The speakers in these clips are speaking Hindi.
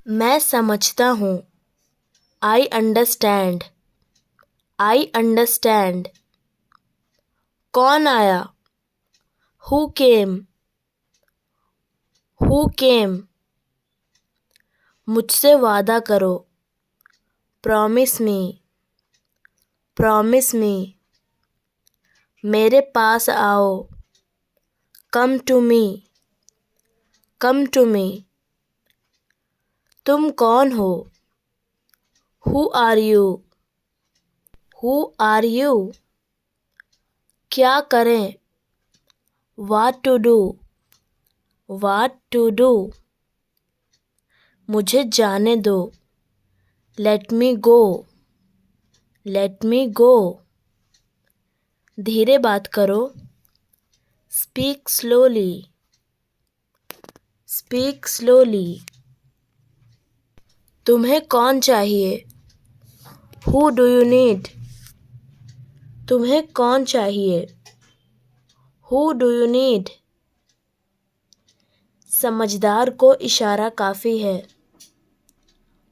मैं समझता हूँ। I understand. I understand. कौन आया? Who came? Who came? मुझसे वादा करो। Promise me. Promise me. मेरे पास आओ। Come to me. Come to me. तुम कौन हो? Who are you? Who are you? क्या करें? What to do? What to do? मुझे जाने दो। Let me go. Let me go. धीरे बात करो। Speak slowly. Speak slowly. तुम्हें कौन चाहिए? Who do you need? तुम्हें कौन चाहिए? Who do you need? समझदार को इशारा काफ़ी है।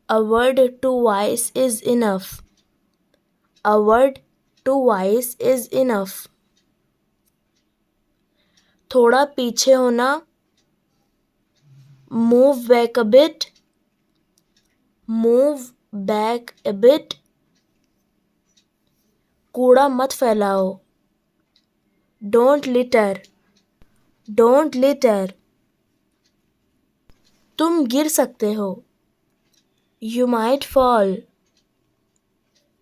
A word to wise is enough. A word to wise is enough. थोड़ा पीछे होना। Move back a bit. Move back a bit. कूड़ा मत फैलाओ। Don't litter. Don't litter. तुम गिर सकते हो। You might fall.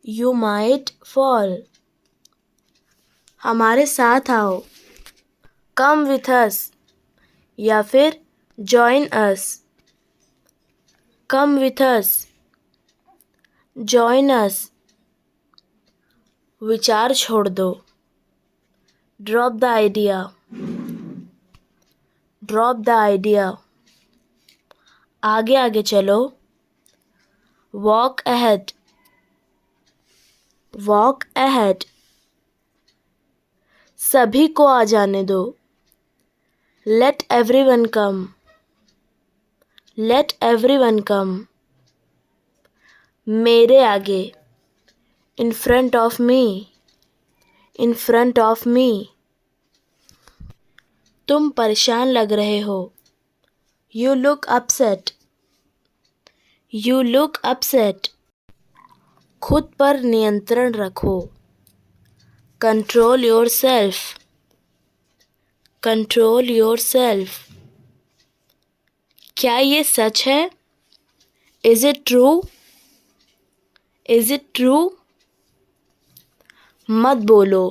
You might fall. हमारे साथ आओ। Come with us. या फिर join us. Come with us. Join us. विचार छोड़ दो। Drop the idea. Drop the idea. आगे आगे चलो। Walk ahead. Walk ahead. सभी को आ जाने दो। Let everyone come. Let everyone come. मेरे आगे। In front of me. In front of me. तुम परेशान लग रहे हो। You look upset. You look upset. खुद पर नियंत्रण रखो। Control yourself. Control yourself. क्या ये सच है? Is it true? Is it true? मत बोलो।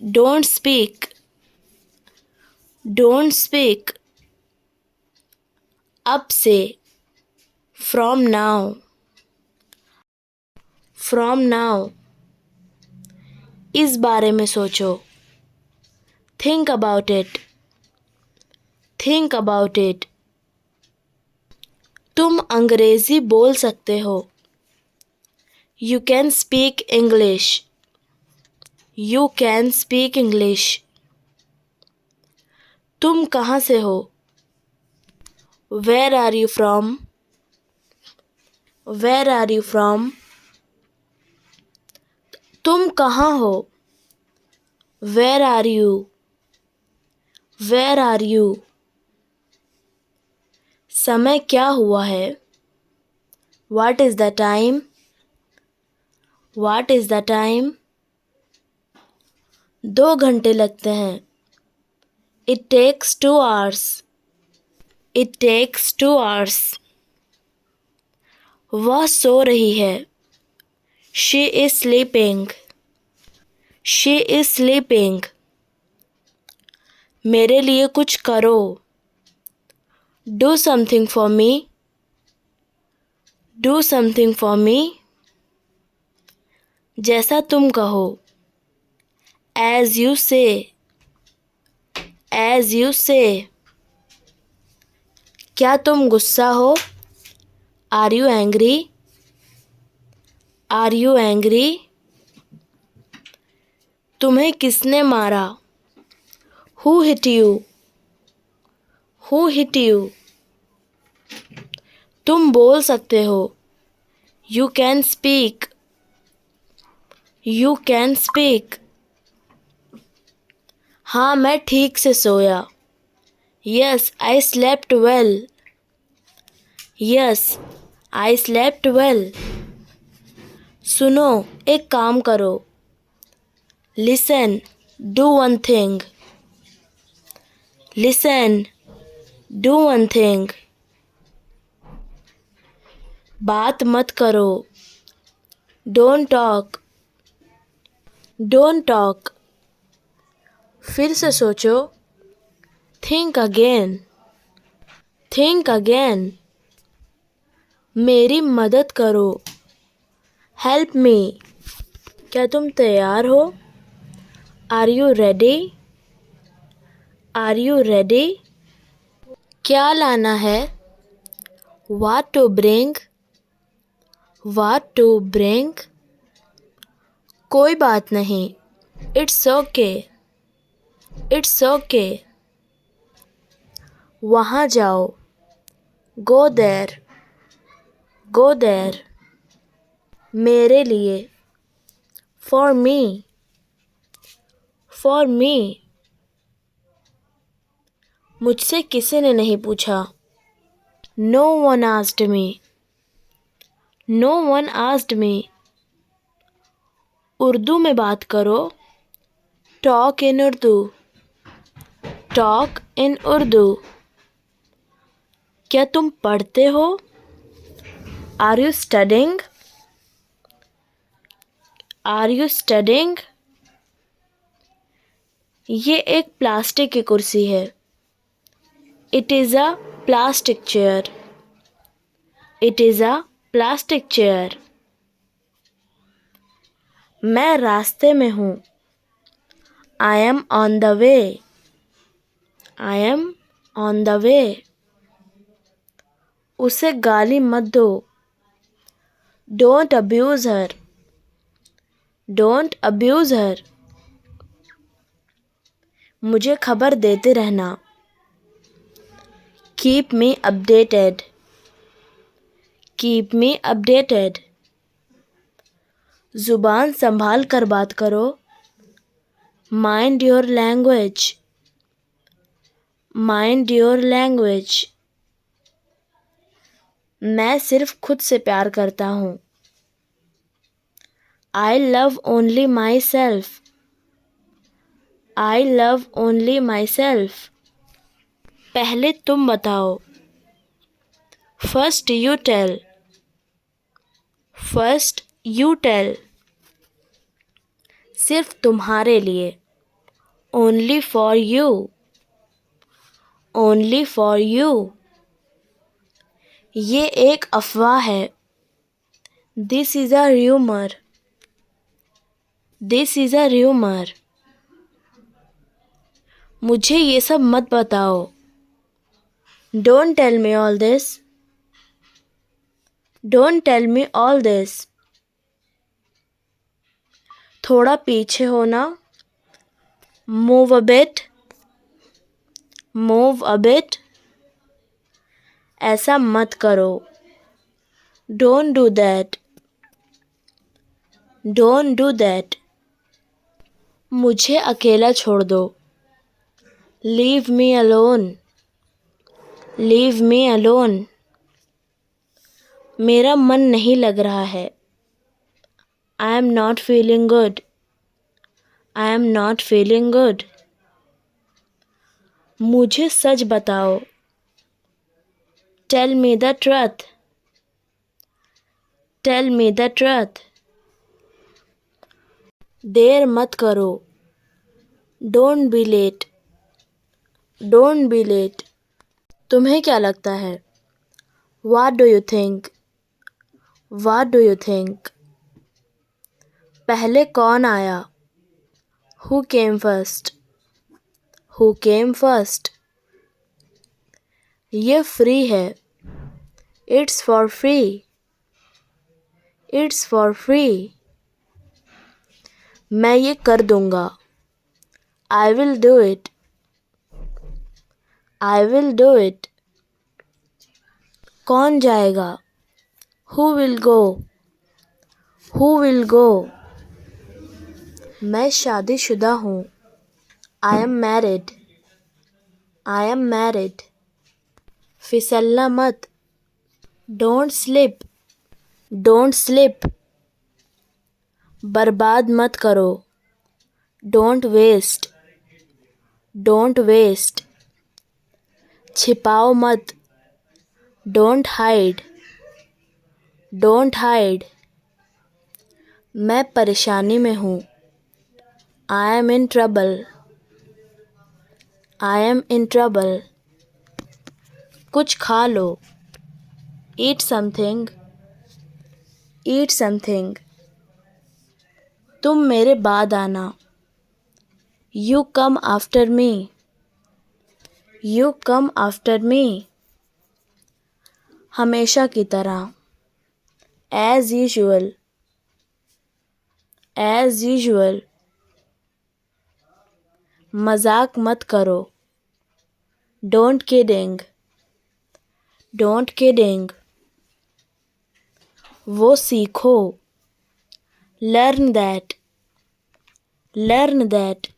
Don't speak. Don't speak. अब से। From now. From now. इस बारे में सोचो। Think about it. Think about it. तुम अंग्रेजी बोल सकते हो। You can speak English. You can speak English. तुम कहाँ से हो? Where are you from? Where are you from? तुम कहाँ हो? Where are you? Where are you? समय क्या हुआ है? What is the time? What is the time? 2 घंटे लगते हैं। It takes 2 hours. It takes 2 hours. वह सो रही है। She is sleeping. She is sleeping. मेरे लिए कुछ करो। Do something for me. Do something for me. जैसा तुम कहो। As you say. As you say. क्या तुम गुस्सा हो? Are you angry? Are you angry? तुम्हें किसने मारा? Who hit you? Who hit you? तुम बोल सकते हो। You can speak. You can speak. हाँ, मैं ठीक से सोया। Yes, I slept well. Yes, I slept well. सुनो, एक काम करो। Listen, do one thing. Listen, do one thing. बात मत करो। Don't talk. Don't talk. फिर से सोचो। Think again. Think again. मेरी मदद करो। Help me. क्या तुम तैयार हो? Are you ready? Are you ready? क्या लाना है? What to bring? What to bring? कोई बात नहीं। It's okay. It's okay. वहाँ जाओ। Go there. Go there. मेरे लिए। For me. For me. मुझसे किसी ने नहीं पूछा। No one asked me. No one asked me. Urdu में बात करो। Talk in Urdu. Talk in Urdu. क्या तुम पढ़ते हो? Are you studying? Are you studying? ये एक प्लास्टिक की कुर्सी है। It is a plastic chair. It is a plastic chair. मैं रास्ते में हूँ। I am on the way. I am on the way. उसे गाली मत दो। Don't abuse her. Don't abuse her. मुझे खबर देते रहना। Keep me updated. Keep me updated. जुबान संभाल कर बात करो। Mind your language. Mind your language. मैं सिर्फ खुद से प्यार करता हूँ। I love only myself. I love only myself. पहले तुम बताओ। First you tell. First you tell. सिर्फ तुम्हारे लिए। Only for you. Only for you. ये एक अफवाह है। This is a rumor. This is a rumor. मुझे ये सब मत बताओ। Don't tell me all this. Don't tell me all this. थोड़ा पीछे होना। Move a bit. Move a bit. ऐसा मत करो। Don't do that. Don't do that. मुझे अकेला छोड़ दो। Leave me alone. Leave me alone. मेरा मन नहीं लग रहा है। I am not feeling good. I am not feeling good. मुझे सच बताओ। Tell me the truth. Tell me the truth. देर मत करो। Don't be late. Don't be late. तुम्हें क्या लगता है? What do you think? What do you think? पहले कौन आया? Who came first? Who came first? ये फ्री है। It's for free. It's for free. मैं ये कर दूंगा। I will do it. I will do it. कौन जाएगा? Who will go? Who will go? मैं शादीशुदा हूँ. I am married. I am married. फिसलना मत. Don't slip. Don't slip. बर्बाद मत करो. Don't waste. Don't waste. छिपाओ मत. Don't hide. Don't hide. मैं परेशानी में हूँ. I am in trouble. I am in trouble. कुछ खा लो. Eat something. Eat something. तुम मेरे बाद आना. You come after me. You come after me. हमेशा की तरह. As usual. As usual. मजाक मत करो. Don't kidding. Don't kidding. वो सीखो. Learn that. Learn that.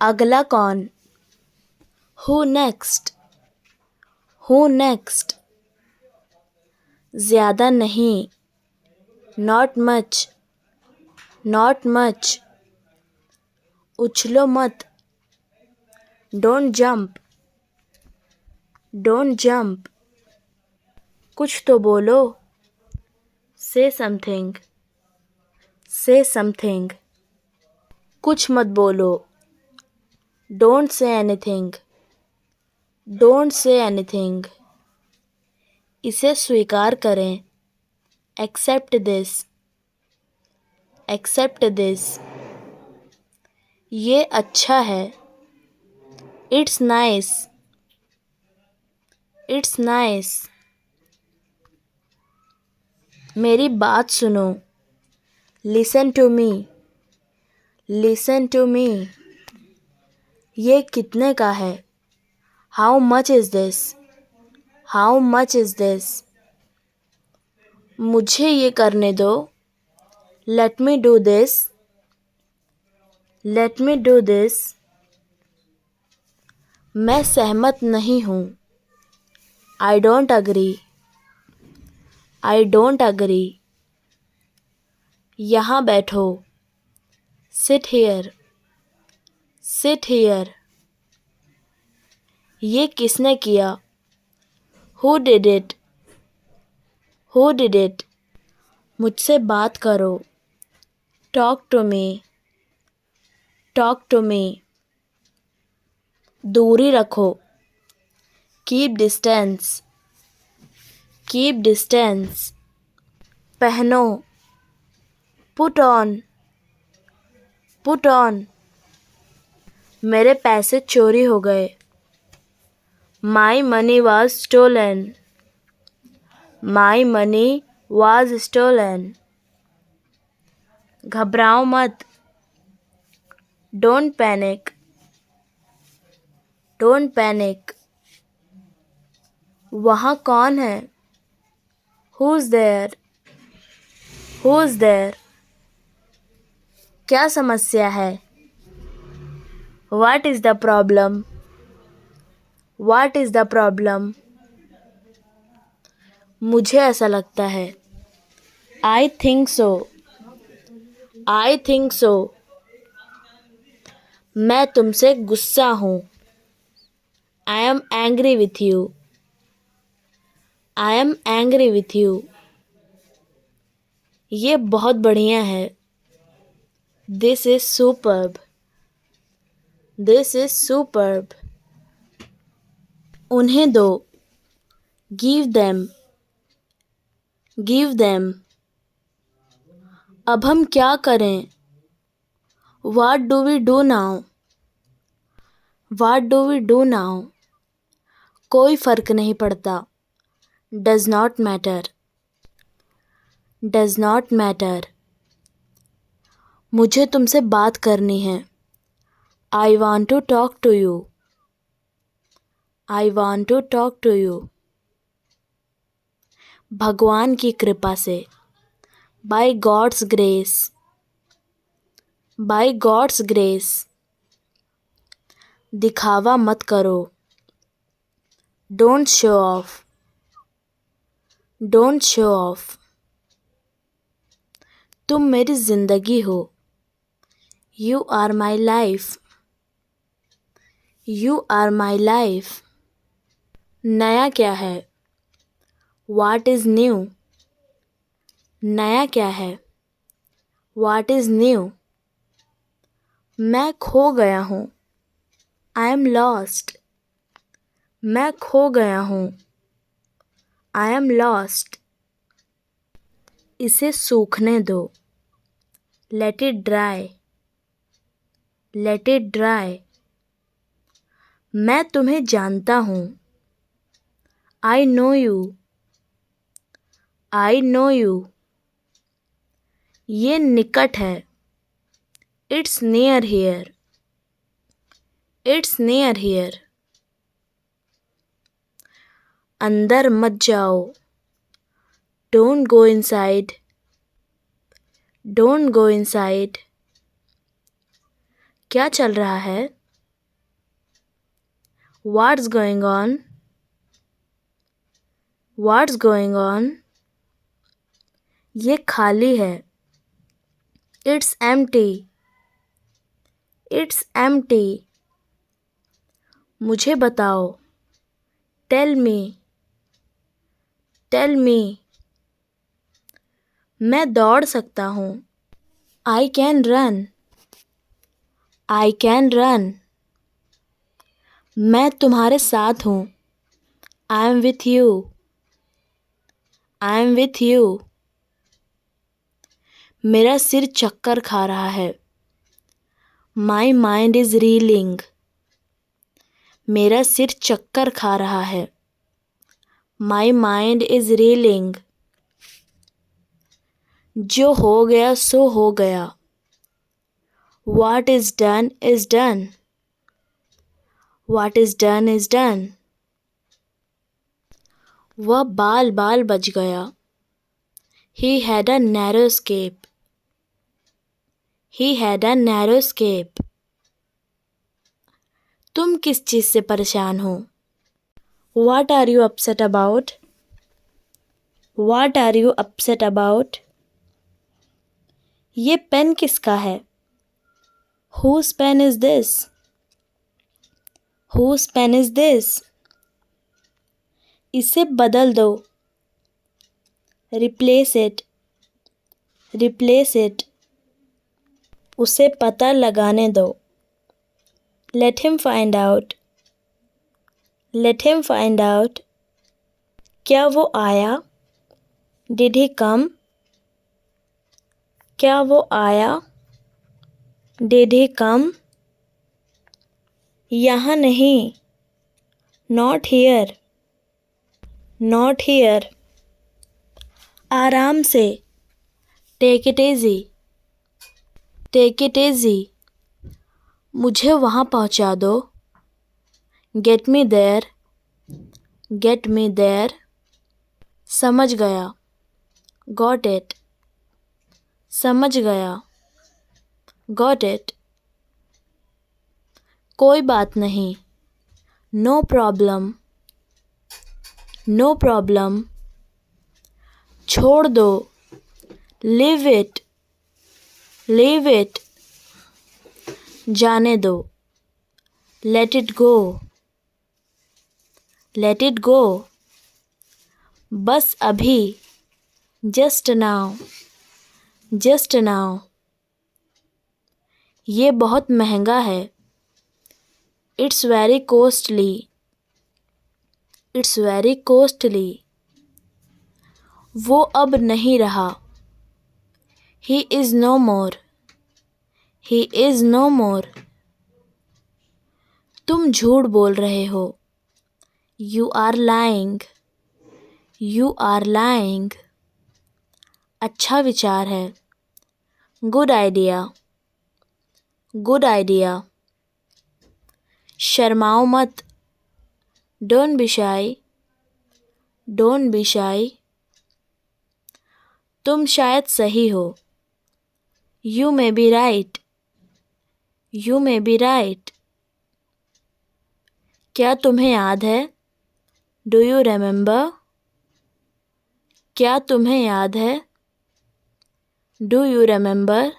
अगला कौन? Who next? Who next? ज़्यादा नहीं. Not much. Not much. उछलो मत. Don't jump. Don't jump. कुछ तो बोलो. Say something. Say something. कुछ मत बोलो. Don't say anything. Don't say anything. इसे स्वीकार करें. Accept this. Accept this. ये अच्छा है. It's nice. It's nice. मेरी बात सुनो. Listen to me. Listen to me. ये कितने का है? How much is this? How much is this? मुझे ये करने दो. Let me do this. Let me do this. मैं सहमत नहीं हूँ. I don't agree. I don't agree. यहाँ बैठो. Sit here. Sit here. ये किसने किया? Who did it? Who did it? मुझसे बात करो. Talk to me. Talk to me. दूरी रखो. Keep distance. Keep distance. पहनो. Put on. Put on. मेरे पैसे चोरी हो गए. My money was stolen. My money was stolen. घबराओ मत. Don't panic. Don't panic. वहाँ कौन है? Who's there? Who's there? क्या समस्या है? What is the problem? What is the problem? मुझे ऐसा लगता है. I think so. I think so. मैं तुमसे गुस्सा हूँ. I am angry with you. I am angry with you. ये बहुत बढ़िया है. This is superb. This is superb. उन्हें दो. Give them. Give them. अब हम क्या करें? What do we do now? What do we do now? कोई फर्क नहीं पड़ता. Does not matter. Does not matter. मुझे तुमसे बात करनी है. I want to talk to you. I want to talk to you. भगवान की कृपा से, by God's grace, by God's grace. दिखावा मत करो, don't show off, don't show off. तुम मेरी जिंदगी हो, you are my life, you are my life. नया क्या है, व्हाट इज़ न्यू, नया क्या है, व्हाट इज़ न्यू। मैं खो गया हूँ, आई एम लॉस्ट, मैं खो गया हूँ, आई एम लॉस्ट। इसे सूखने दो, let it dry, let it dry. मैं तुम्हें जानता हूँ, I know you, I know you. ये निकट है, it's near here, it's near here. अंदर मत जाओ, don't go inside, don't go inside. क्या चल रहा है, what's going on, what's going on. ये खाली है, इट्स एम्प्टी, इट्स एम्प्टी। मुझे बताओ, टेल मी, टेल मी। मैं दौड़ सकता हूँ, I can run, I can run. मैं तुम्हारे साथ हूँ, I am with you, I am with you. मेरा सिर चक्कर खा रहा है, माई माइंड इज रीलिंग, मेरा सिर चक्कर खा रहा है, माई माइंड इज रीलिंग। जो हो गया सो हो गया, what is done is done, what is done is done. वह बाल बाल बच गया, he had a narrow escape, he had a narrow escape। तुम किस चीज़ से परेशान हो, what are you upset about, what are you upset about। ये पेन किसका है, whose pen is this, whose pen is this। इसे बदल दो, replace it, replace it। उसे पता लगाने दो, let him find out, let him find out। क्या वो आया, did he come, क्या वो आया, did he come। यहाँ नहीं, not here, not here। आराम से, take it easy, take it easy। मुझे वहाँ पहुँचा दो, get me there, get me there। समझ गया, got it, समझ गया, got it। कोई बात नहीं, no problem, no problem। छोड़ दो, leave it, leave it। जाने दो, let it go, let it go। बस अभी, just now, just now। ये बहुत महंगा है, it's very costly, it's very costly। वो अब नहीं रहा, he is no more, he is no more। तुम झूठ बोल रहे हो, you are lying, you are lying। अच्छा विचार है, good idea, good idea। शर्माओ मत, don't be shy, don't be shy। तुम शायद सही हो। You may be right. You may be right. क्या तुम्हें याद है? Do you remember? क्या तुम्हें याद है? Do you remember?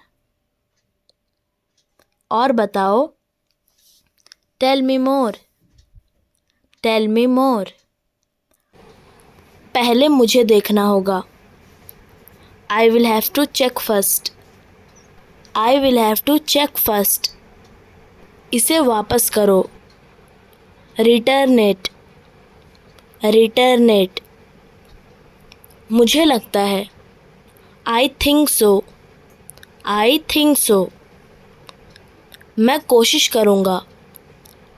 और बताओ। Tell me more. Tell me more. पहले मुझे देखना होगा। I will have to check first. I will have to check first. इसे वापस करो। Return it. Return it. मुझे लगता है। I think so. I think so. मैं कोशिश करूँगा।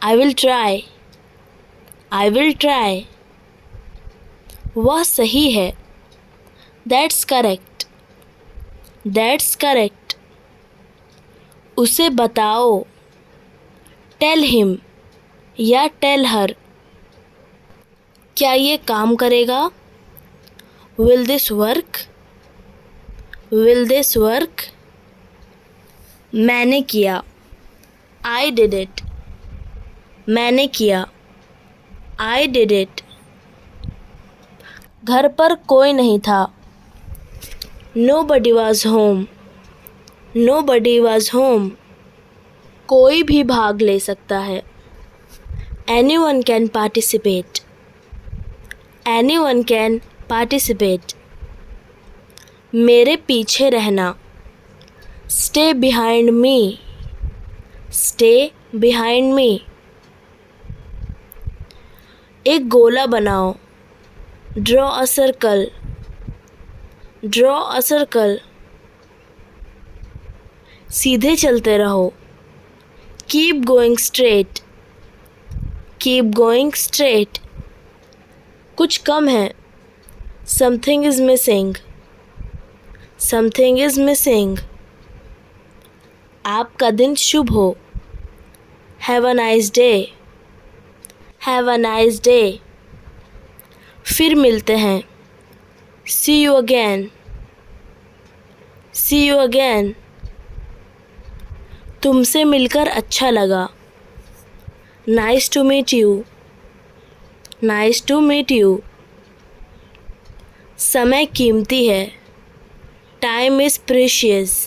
I will try. I will try. वह सही है। That's correct. That's correct. उसे बताओ। Tell him या tell her. क्या ये काम करेगा? Will this work? Will this work? मैंने किया। I did it. मैंने किया। I did it. घर पर कोई नहीं था। Nobody was home. Nobody was home. कोई भी भाग ले सकता है। Anyone can participate. Anyone can participate. मेरे पीछे रहना। Stay behind me. Stay behind me. एक गोला बनाओ। Draw a circle. Draw a circle. सीधे चलते रहो। Keep going straight. Keep going straight. कुछ कम है। Something is missing. Something is missing. आपका दिन शुभ हो। Have a nice day. Have a nice day. फिर मिलते हैं। See you again. See you again. तुमसे मिलकर अच्छा लगा। Nice to meet you. Nice to meet you. समय कीमती है। Time is precious.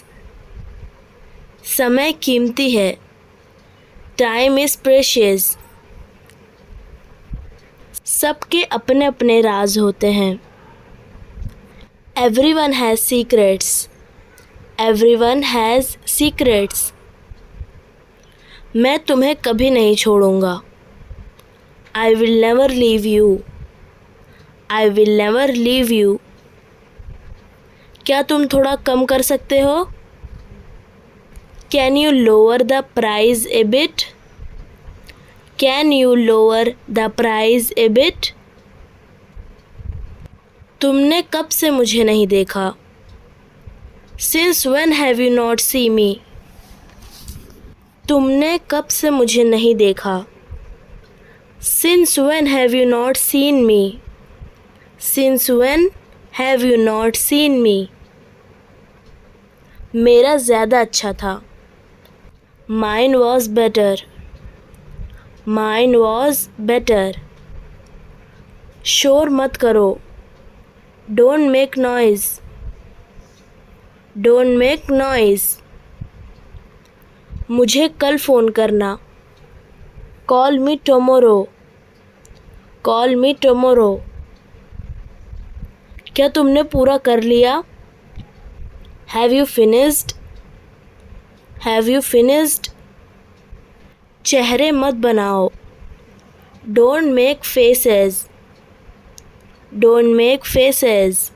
समय कीमती है। Time is precious. सबके अपने अपने राज होते हैं। Everyone has secrets. Everyone has secrets. मैं तुम्हें कभी नहीं छोड़ूंगा। I will never leave you. I will never leave you. क्या तुम थोड़ा कम कर सकते हो? Can you lower the price a bit? Can you lower the price a bit? तुमने कब से मुझे नहीं देखा? Since when have you not seen me? तुमने कब से मुझे नहीं देखा? Since when have you not seen me? Since when have you not seen me? मेरा ज़्यादा अच्छा था। Mine was better. Mine was better. शोर मत करो। Don't make noise. Don't make noise. मुझे कल फ़ोन करना। Call me tomorrow. Call me tomorrow. क्या तुमने पूरा कर लिया? Have you finished? Have you finished? चेहरे मत बनाओ। Don't make faces. Don't make faces.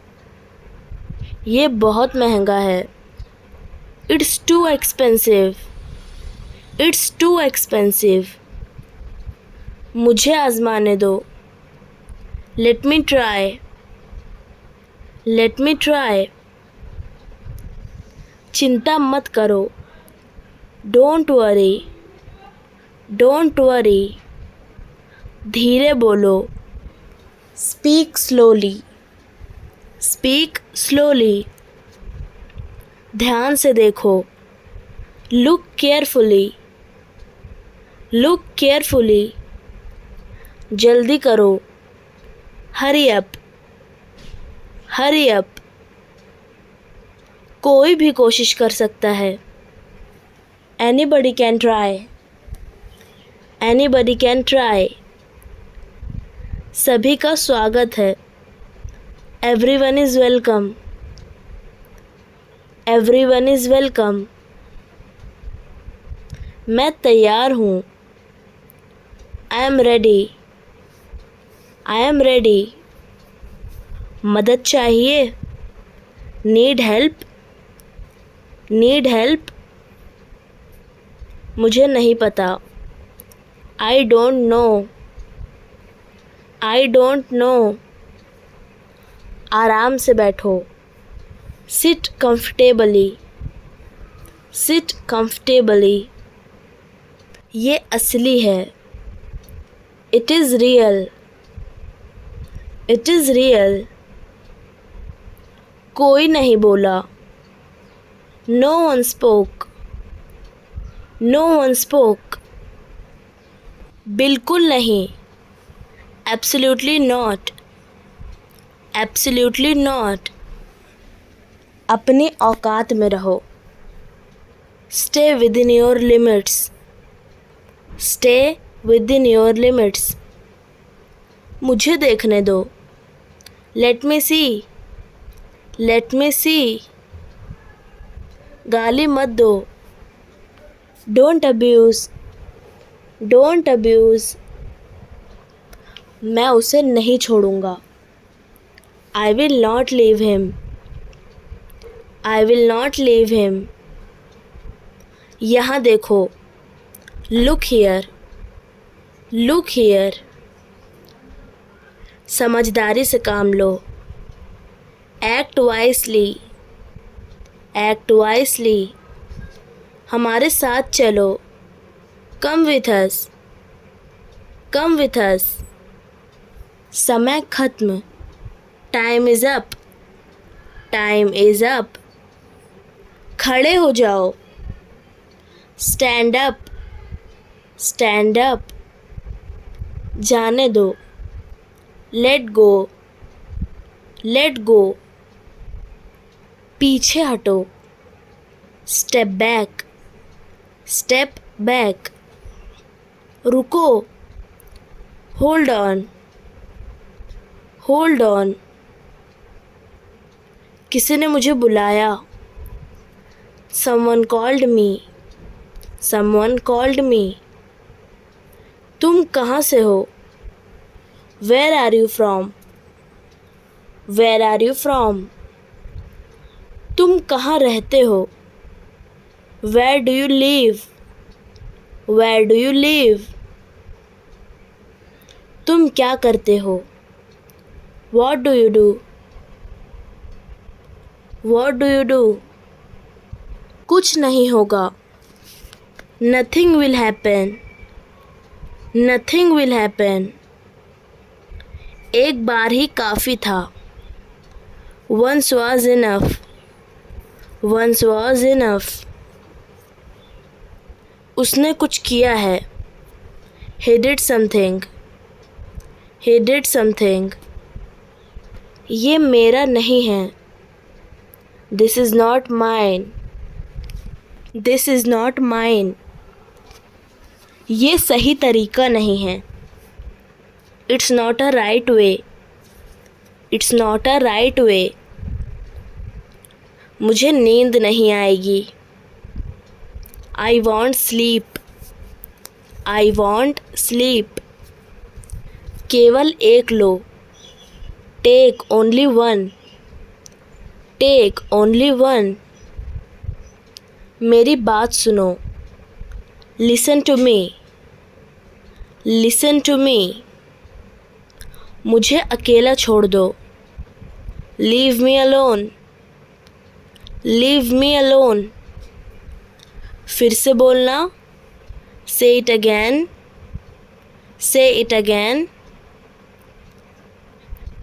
ये बहुत महंगा है। It's too expensive. It's too expensive. मुझे आज़माने दो। Let me try. Let me try. चिंता मत करो। Don't worry. Don't worry. धीरे बोलो। Speak slowly. Speak slowly. ध्यान से देखो, लुक केयरफुली, लुक केयरफुली। जल्दी करो, हरी अप, हरी अप। कोई भी कोशिश कर सकता है, anybody can try, anybody can try. सभी का स्वागत है, everyone is welcome, everyone is welcome. मैं तैयार हूँ, I am ready, I am ready. मदद चाहिए, नीड हेल्प, नीड हेल्प। मुझे नहीं पता, I don't know, I don't know. आराम से बैठो, सिट कंफर्टेबली, सिट कंफर्टेबली। ये असली है, it is real, it is real. कोई नहीं बोला, no one spoke, no one spoke. बिल्कुल नहीं, एब्सोल्युटली नॉट, एब्सोल्युटली नॉट। अपनी औकात में रहो, stay with in your limits, stay with in your limits. मुझे देखने दो, लेट मी सी, लेट मी सी। गाली मत दो, डोंट अब्यूज़, डोंट अब्यूज़। मैं उसे नहीं छोड़ूंगा, I will not leave him, I will not leave him. यहाँ देखो, लुक हियर, लुक हियर। समझदारी से काम लो, एक्ट वाइसली, एक्ट वाइसली। हमारे साथ चलो, come with us, come with us. समय खत्म, time is up, time is up. खड़े हो जाओ, स्टैंड अप, स्टैंड अप। जाने दो, लेट गो, लेट गो। पीछे हटो, स्टेप बैक, स्टेप बैक। रुको, होल्ड ऑन, होल्ड ऑन। किसी ने मुझे बुलाया, someone called me, someone called me. तुम कहाँ से हो, where are you from, where are you from. तुम कहाँ रहते हो, where do you live, where do you live. तुम क्या करते हो, what do you do, what do you do. कुछ नहीं होगा, nothing will happen, nothing will happen. एक बार ही काफ़ी था, once was enough, once was enough. उसने कुछ किया है, he did something, he did something। ये मेरा नहीं है, this is not mine, this is not mine। ये सही तरीका नहीं है, it's not a right way, it's not a right way। मुझे नींद नहीं आएगी, I want sleep, I want sleep। केवल एक लो, take only one, take only one। मेरी बात सुनो, listen to me, listen to me। मुझे अकेला छोड़ दो, leave me alone, leave me alone। फिर से बोलना, say it again, say it again।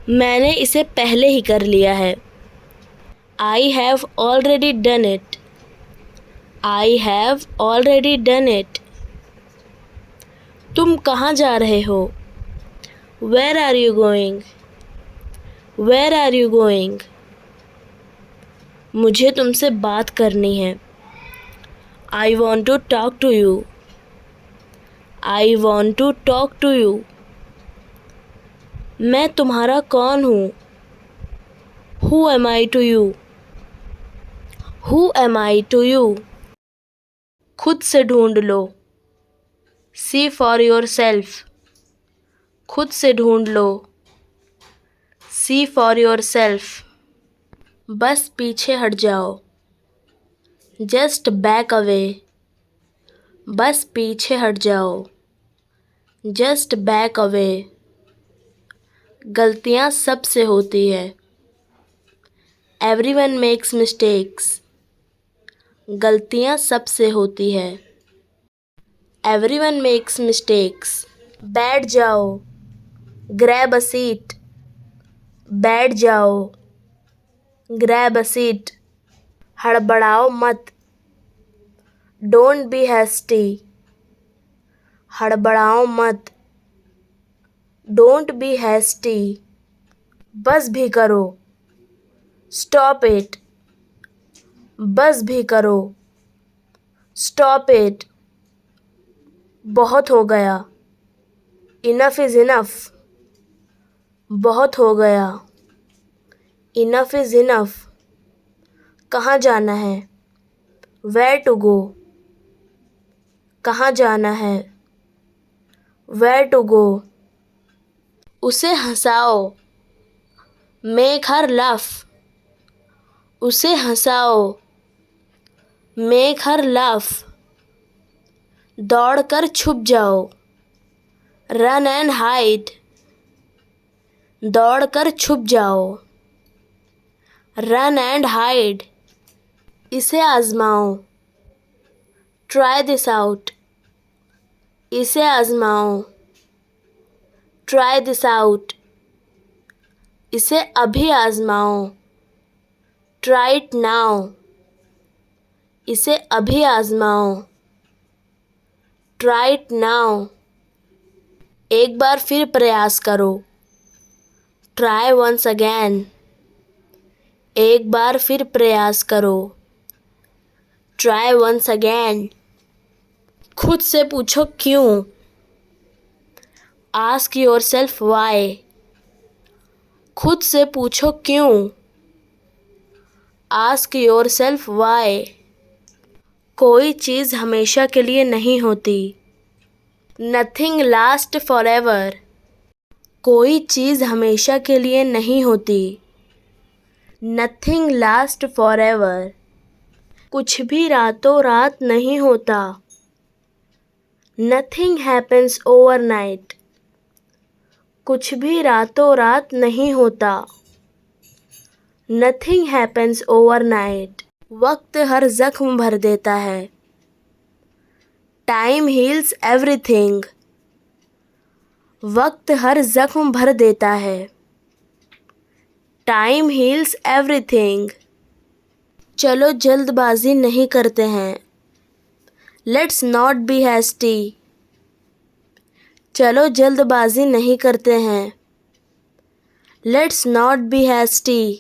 मैंने इसे पहले ही कर लिया है, I have already done it. I have already done it. तुम कहाँ जा रहे हो? Where are you going? Where are you going? मुझे तुमसे बात करनी है. I want to talk to you. I want to talk to you. मैं तुम्हारा कौन हूँ? Who am I to you? Who am I to you? खुद से ढूंढ लो. See for yourself. खुद से ढूंढ लो. See for yourself. बस पीछे हट जाओ. Just back away. बस पीछे हट जाओ. Just back away. गलतियाँ सबसे होती है. Everyone makes mistakes. गलतियाँ सबसे होती है. Everyone makes mistakes. बैठ जाओ. Grab a seat. बैठ जाओ. Grab a seat. हड़बड़ाओ मत. Don't be hasty. हड़बड़ाओ मत. Don't be hasty. बस भी करो. Stop it. बस भी करो. Stop it. बहुत हो गया. Enough is enough. बहुत हो गया. Enough is enough. कहाँ जाना है? Where to go? कहाँ जाना है? Where to go? उसे हंसाओ. Make her laugh. उसे हंसाओ. Make her laugh. दौड़कर छुप जाओ. Run and hide. दौड़कर छुप जाओ. Run and hide. इसे आजमाओ. Try this out. इसे आजमाओ. Try this out. इसे अभी आजमाओ. Try it now. इसे अभी आजमाओ. Try it now. एक बार फिर प्रयास करो. Try once again. एक बार फिर प्रयास करो. Try once again. खुद से पूछो क्यों. Ask yourself why. खुद से पूछो क्यों. Ask yourself why. कोई चीज़ हमेशा के लिए नहीं होती. Nothing lasts forever. कोई चीज़ हमेशा के लिए नहीं होती. Nothing lasts forever. कुछ भी रातों रात नहीं होता. Nothing happens overnight. कुछ भी रातों रात नहीं होता. Nothing happens overnight. वक्त हर जख्म भर देता है. Time heals everything. वक्त हर जख्म भर देता है. Time heals everything. चलो जल्दबाजी नहीं करते हैं. Let's not be hasty. चलो जल्दबाजी नहीं करते हैं. Let's not be hasty.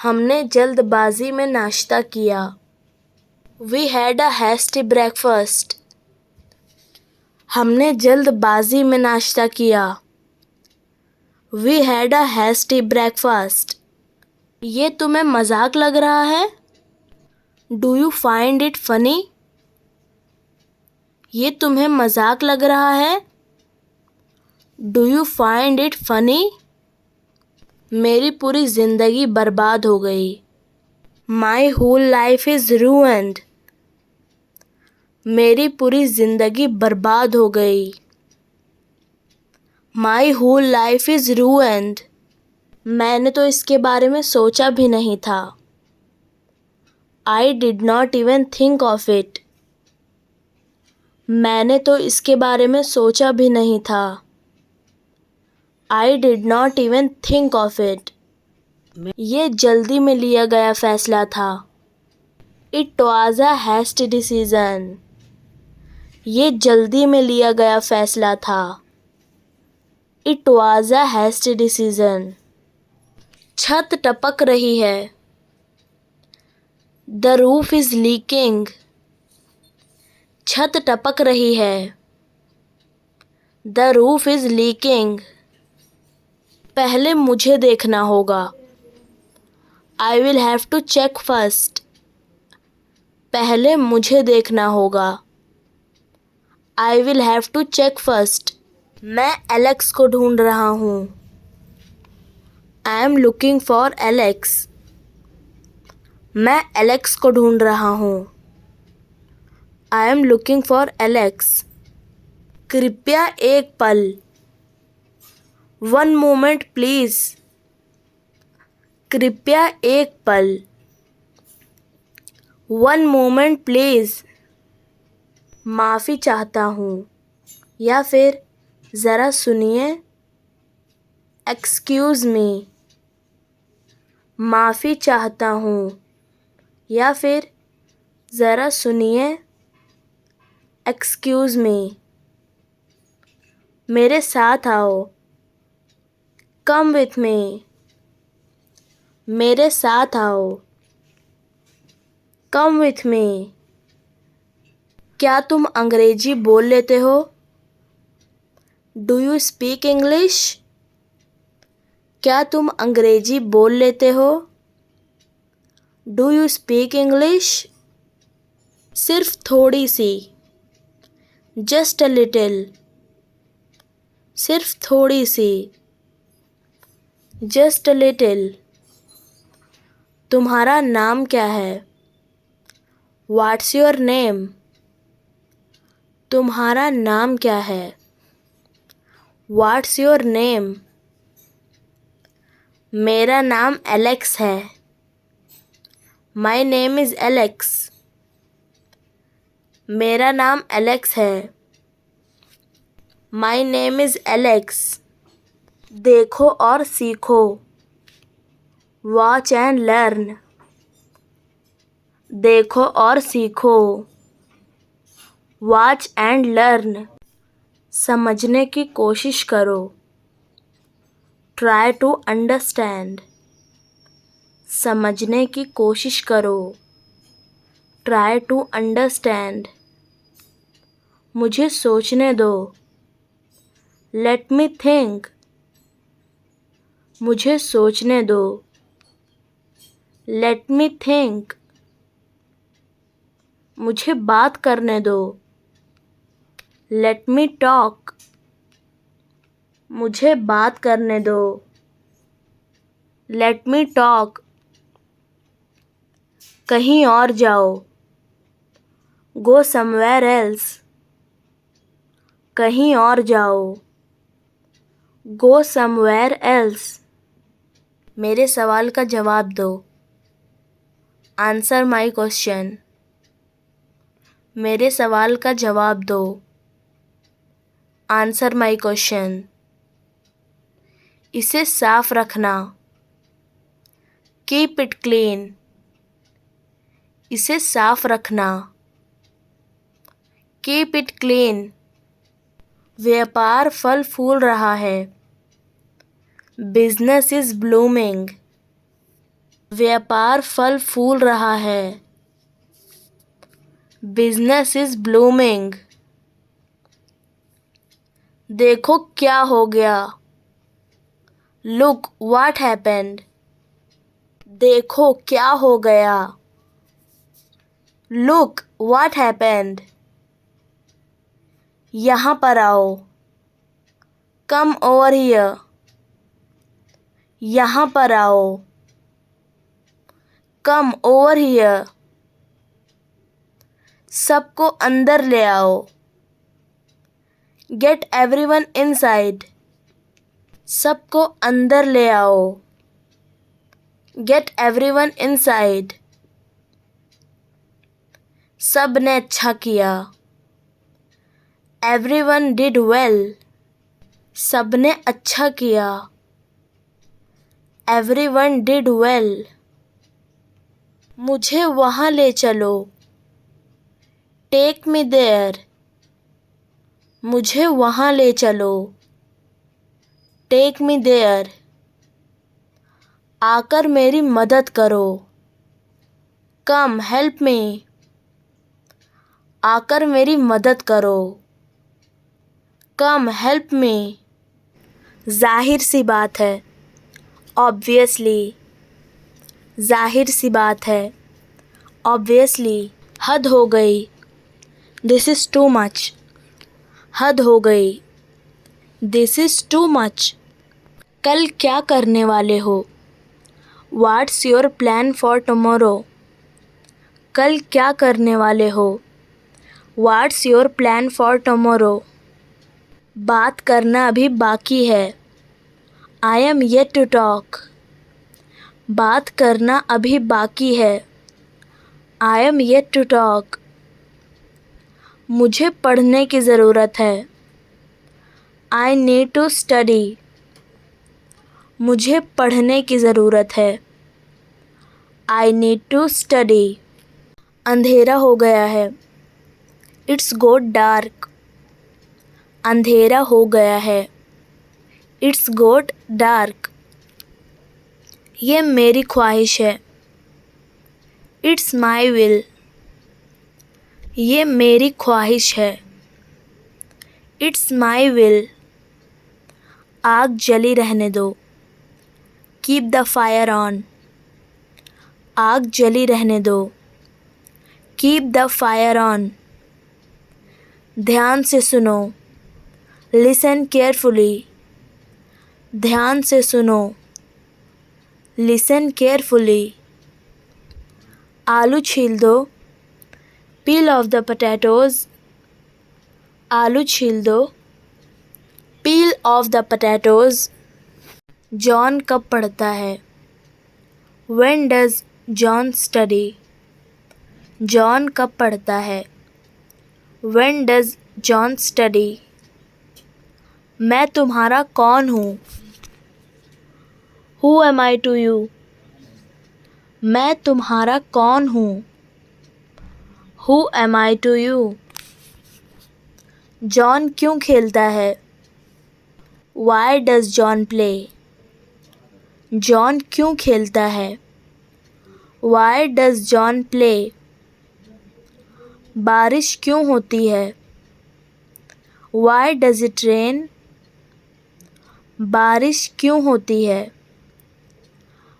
हमने जल्दबाजी में नाश्ता किया. We had a hasty breakfast. हमने जल्दबाजी में नाश्ता किया. We had a hasty breakfast. ये तुम्हें मजाक लग रहा है? Do you find it funny? ये तुम्हें मजाक लग रहा है? Do you find it funny? मेरी पूरी जिंदगी बर्बाद हो गई. My whole life is ruined. मेरी पूरी जिंदगी बर्बाद हो गई. My whole life is ruined. मैंने तो इसके बारे में सोचा भी नहीं था. I did not even think of it. मैंने तो इसके बारे में सोचा भी नहीं था. I did not even think of it. ये जल्दी में लिया गया फैसला था। It was a hasty decision. ये जल्दी में लिया गया फैसला था। It was a hasty decision. छत टपक रही है। The roof is leaking. छत टपक रही है। The roof is leaking. पहले मुझे देखना होगा। I will have to check first. पहले मुझे देखना होगा। I will have to check first. मैं एलेक्स को ढूंढ रहा हूँ। I am looking for Alex. मैं एलेक्स को ढूंढ रहा हूँ। I am looking for Alex. कृपया एक पल। One moment please. कृपया एक पल। One moment please. माफ़ी चाहता हूँ या फिर ज़रा सुनिए। Excuse me. माफ़ी चाहता हूँ या फिर ज़रा सुनिए। Excuse me. मेरे साथ आओ। Come with me. मेरे साथ आओ। Come with me. क्या तुम अंग्रेजी बोल लेते हो? Do you speak English? क्या तुम अंग्रेजी बोल लेते हो? Do you speak English? सिर्फ थोड़ी सी। Just a little. सिर्फ थोड़ी सी। Just a little. तुम्हारा नाम क्या है? What's your name? तुम्हारा नाम क्या है? What's your name? मेरा नाम एलेक्स है। My name is Alex. मेरा नाम एलेक्स है। My name is Alex. देखो और सीखो। Watch and learn. देखो और सीखो। Watch and learn. समझने की कोशिश करो। Try to understand. समझने की कोशिश करो। Try to understand. मुझे सोचने दो। Let me think. मुझे सोचने दो। Let me think. मुझे बात करने दो। Let me talk. मुझे बात करने दो। Let me talk. कहीं और जाओ। Go somewhere else. कहीं और जाओ। Go somewhere else. मेरे सवाल का जवाब दो। Answer my question. मेरे सवाल का जवाब दो। Answer my question. इसे साफ रखना। Keep it clean. इसे साफ रखना। Keep it clean. व्यापार फल फूल रहा है। Business is blooming. व्यापार फल फूल रहा है। Business is blooming. देखो क्या हो गया। Look what happened. देखो क्या हो गया। Look what happened. यहाँ पर आओ। Come over here. यहाँ पर आओ। Come over here. सबको अंदर ले आओ। Get everyone inside. सबको अंदर ले आओ। Get everyone inside. सब ने अच्छा किया। Everyone did well. सब ने अच्छा किया। Everyone did well. मुझे वहाँ ले चलो. Take me there. मुझे वहाँ ले चलो. Take me there. आकर मेरी मदद करो. Come help me. आकर मेरी मदद करो. Come help me. जाहिर सी बात है. Obviously. जाहिर सी बात है. Obviously. हद हो गई. This is too much. हद हो गई. This is too much. कल क्या करने वाले हो? What's your plan for tomorrow? कल क्या करने वाले हो? What's your plan for tomorrow? बात करना अभी बाकी है. I am yet to talk. बात करना अभी बाकी है. I am yet to talk. मुझे पढ़ने की ज़रूरत है. I need to study. मुझे पढ़ने की ज़रूरत है. I need to study. अंधेरा हो गया है. It's got dark. अंधेरा हो गया है. It's got dark. ये मेरी ख्वाहिश है. It's my will. ये मेरी ख्वाहिश है. It's my will. आग जली रहने दो. Keep the fire on. आग जली रहने दो. Keep the fire on. ध्यान से सुनो. Listen carefully. ध्यान से सुनो. Listen carefully. आलू छील दो. Peel off the potatoes. आलू छील दो. Peel off the potatoes. John कब पढ़ता है? When does John study? John कब पढ़ता है? When does John study? मैं तुम्हारा कौन हूँ? Who am I to you? मैं तुम्हारा कौन हूँ? Who am I to you? John क्यों खेलता है? Why does John play? John क्यों खेलता है? Why does John play? बारिश क्यों होती है? Why does it rain? बारिश क्यों होती है?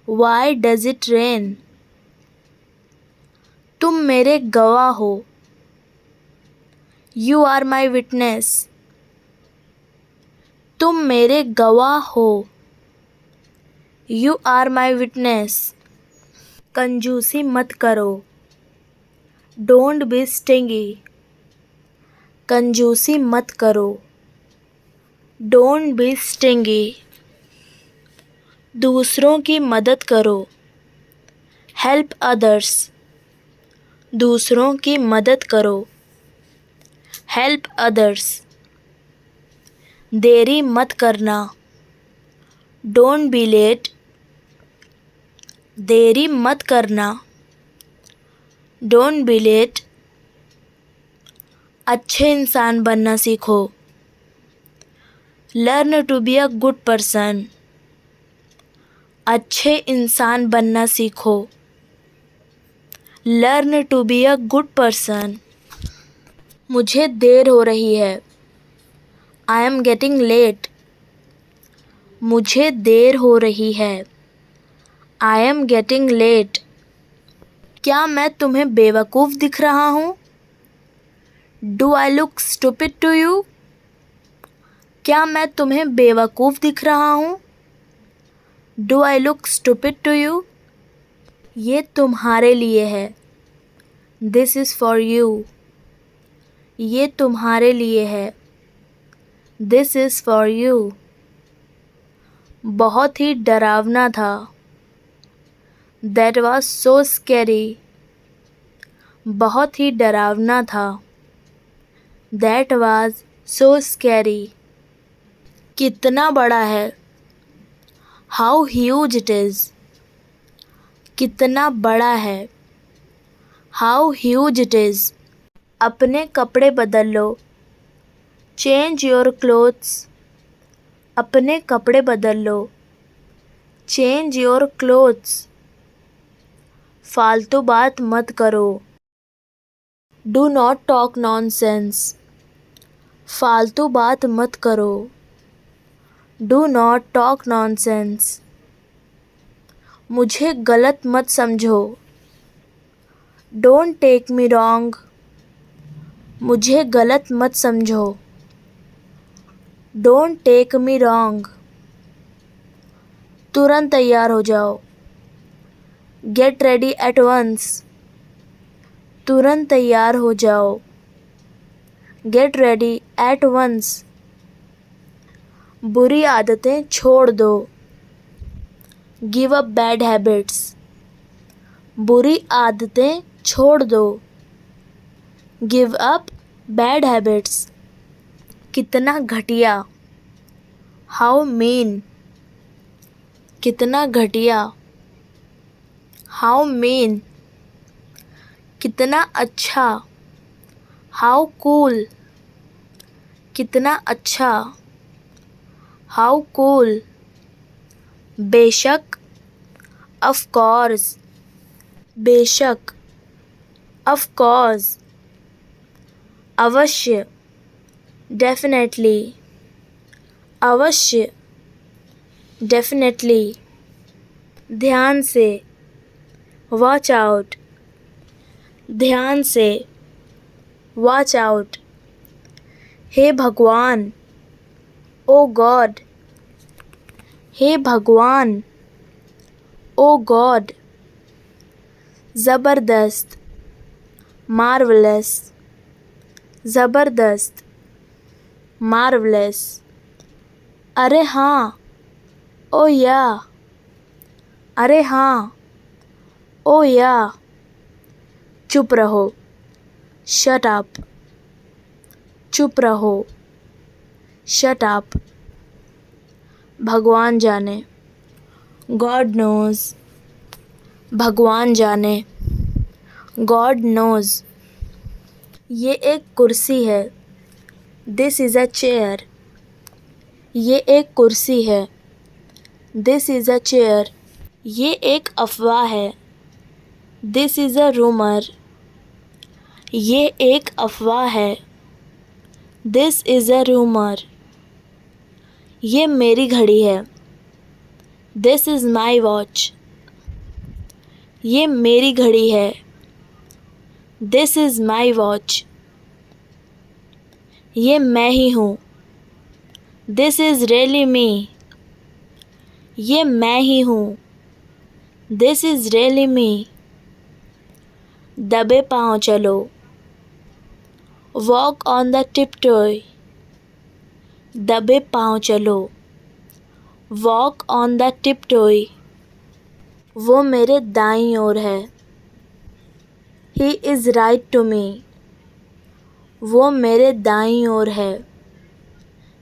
Why does it rain? तुम मेरे गवाह हो. You are my witness. तुम मेरे गवाह हो. You are my witness. कंजूसी मत करो. Don't be stingy. कंजूसी मत करो. Don't be stingy. दूसरों की मदद करो. Help others. दूसरों की मदद करो. Help others. देरी मत करना. Don't be late. देरी मत करना. Don't be late. अच्छे इंसान बनना सीखो. Learn to be a good person. अच्छे इंसान बनना सीखो. Learn to be a good person. मुझे देर हो रही है. I am getting late. मुझे देर हो रही है. I am getting late. क्या मैं तुम्हें बेवकूफ़ दिख रहा हूँ? Do I look stupid to you? क्या मैं तुम्हें बेवकूफ़ दिख रहा हूँ? Do I look stupid to you? ये तुम्हारे लिए है. This is for you. ये तुम्हारे लिए है. This is for you. बहुत ही डरावना था. That was so scary. बहुत ही डरावना था. That was so scary. कितना बड़ा है? हाउ ह्यूज इट इज़, कितना बड़ा है। How huge it is. अपने कपड़े बदल लो, चेंज योर क्लोथ्स। अपने कपड़े बदल लो, चेंज योर क्लोथ्स। फालतू बात मत करो, डू नॉट टॉक नॉनसेंस। फालतू बात मत करो, डू नॉट टॉक नॉनसेंस। मुझे गलत मत समझो, डोंट टेक मी रॉन्ग। मुझे गलत मत समझो, डोंट टेक मी रॉन्ग। तुरंत तैयार हो जाओ, गेट रेडी एट वंस। तुरंत तैयार हो जाओ, गेट रेडी एट वंस। बुरी आदतें छोड़ दो, गिव अप बैड हैबिट्स। बुरी आदतें छोड़ दो, गिव अप बैड हैबिट्स। कितना घटिया, हाउ मीन। कितना घटिया, हाउ मीन। कितना अच्छा, हाउ कूल। कितना अच्छा, हाउ कूल। बेशक, ऑफ कोर्स। बेशक, ऑफ कोर्स। अवश्य, डेफिनेटली। अवश्य, डेफिनेटली। ध्यान से, वॉच आउट। ध्यान से, वॉच आउट। हे भगवान, ओ गॉड। हे भगवान, ओ गॉड। ज़बरदस्त, मार्वलस। ज़बरदस्त, मार्वलस। अरे हाँ, ओ या। अरे हाँ, ओ या। चुप रहो, शट अप। चुप रहो, शट अप। भगवान जाने, गॉड नोज़। भगवान जाने, गॉड नोज़। ये एक कुर्सी है, दिस इज़ अ चेयर। ये एक कुर्सी है, दिस इज़ अ चेयर। ये एक अफवाह है, दिस इज़ अ रूमर। ये एक अफवाह है, दिस इज़ अ रूमर। ये मेरी घड़ी है, दिस इज़ माई वॉच। ये मेरी घड़ी है, दिस इज़ माई वॉच। ये मैं ही हूँ, दिस इज़ रियली मी। ये मैं ही हूँ, दिस इज़ रियली मी। दबे पाँव चलो, वॉक ऑन द टिपटॉय। दबे पाँव चलो, वॉक ऑन द टिपटॉय। वो मेरे दाईं ओर है, he is right to me. वो मेरे दाईं ओर है,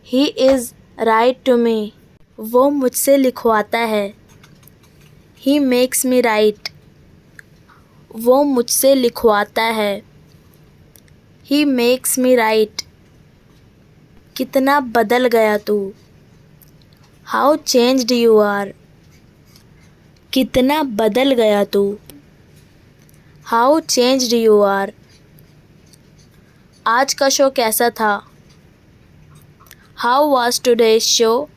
he is right to me. वो मुझसे लिखवाता है, ही मेक्स मी राइट। वो मुझसे लिखवाता है, ही मेक्स मी राइट। कितना बदल गया तू, हाउ चेंज्ड यू आर। कितना बदल गया तू, हाउ चेंज्ड यू आर। आज का शो कैसा था, हाउ वाज टुडेज शो।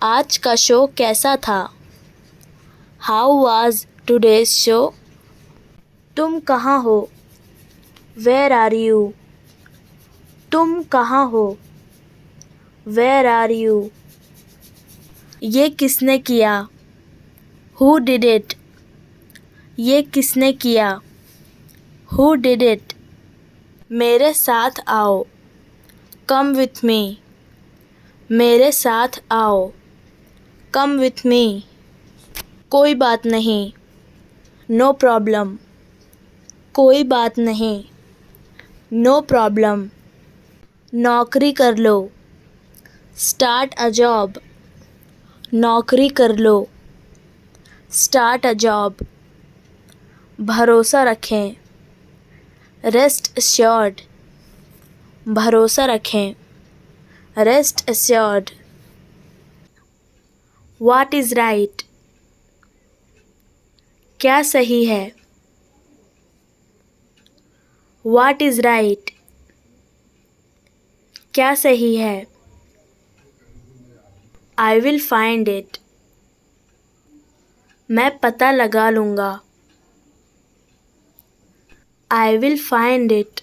आज का शो कैसा था, हाउ वाज टुडेज शो। तुम कहाँ हो, वेयर आर यू। तुम कहाँ हो, वेयर आर यू। ये किसने किया, हु डिड इट। ये किसने किया, हु डिड इट। मेरे साथ आओ, कम विथ मी। मेरे साथ आओ, कम विथ मी। कोई बात नहीं, नो प्रॉब्लम। कोई बात नहीं, नो प्रॉब्लम। नौकरी कर लो, स्टार्ट अ जॉब। नौकरी कर लो। Start a job. भरोसा रखें। Rest assured. भरोसा रखें। Rest assured. What is right. क्या सही है। What is right. क्या सही है। I will find it. मैं पता लगा लूँगा। I will find it.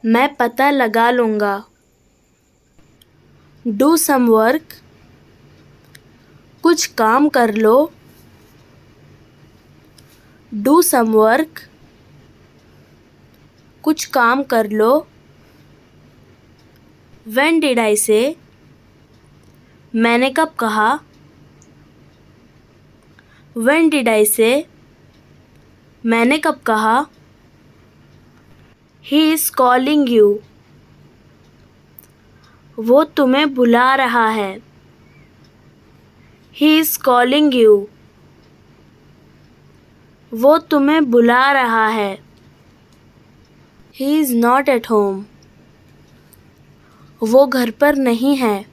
मैं पता लगा लूँगा। Do some work. कुछ काम कर लो। Do some work. कुछ काम कर लो। When did I say? मैंने कब कहा। When did I say? मैंने कब कहा। He is calling you. वो तुम्हें बुला रहा है। He is calling you. वो तुम्हें बुला रहा है। He is not at home. वो घर पर नहीं है।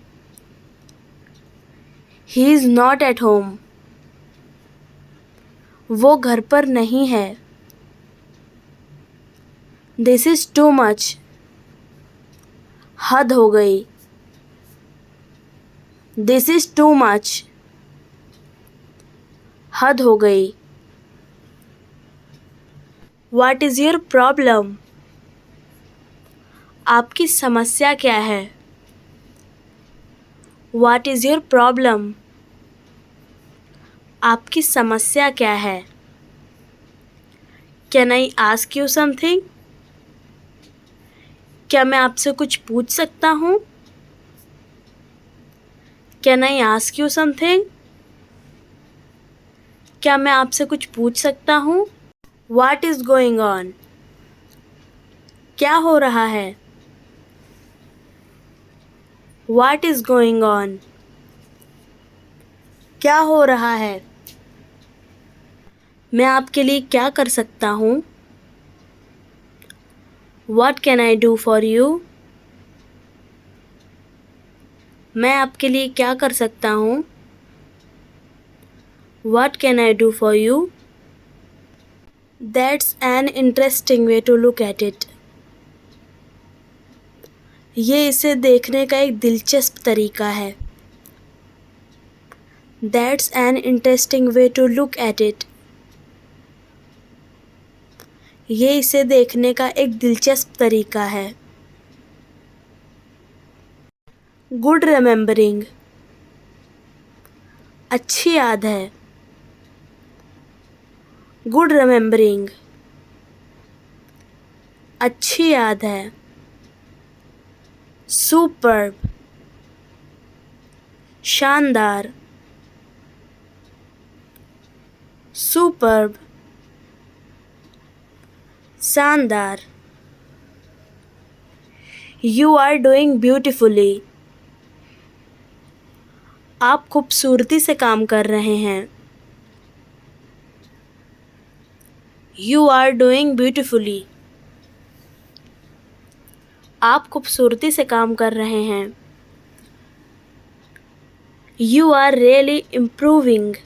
He is not at home. वो घर पर नहीं है। This is too much. हद हो गई। This is too much. हद हो गई। What is your problem? आपकी समस्या क्या है। What is your problem? आपकी समस्या क्या है। Can I ask you something? क्या मैं आपसे कुछ पूछ सकता हूँ। Can I ask you something? क्या मैं आपसे कुछ पूछ सकता हूँ। What is going on? क्या हो रहा है। What is going on? क्या हो रहा है। मैं आपके लिए क्या कर सकता हूँ। What can I do for you? मैं आपके लिए क्या कर सकता हूँ। What can I do for you? That's an interesting way to look at it. ये इसे देखने का एक दिलचस्प तरीका है। That's an interesting way to look at it. ये इसे देखने का एक दिलचस्प तरीका है। Good remembering. अच्छी याद है। Good remembering. अच्छी याद है। Superb. शानदार। Superb. शानदार। You are doing beautifully. आप खूबसूरती से काम कर रहे हैं। You are doing beautifully. आप खूबसूरती से काम कर रहे हैं। You are really improving.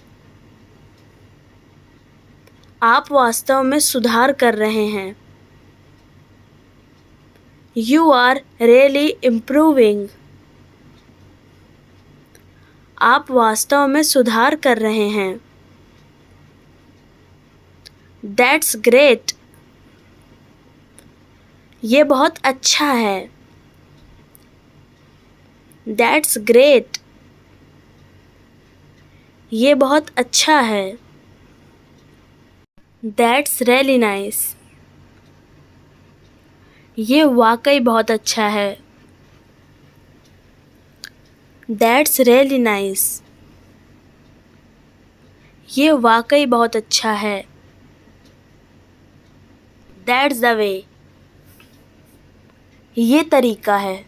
आप वास्तव में सुधार कर रहे हैं। You are really improving. आप वास्तव में सुधार कर रहे हैं। That's great. ये बहुत अच्छा है। That's great. ये बहुत अच्छा है। That's really nice. ये वाकई बहुत अच्छा है। That's really nice. ये वाकई बहुत अच्छा है। That's the way. ये तरीका है।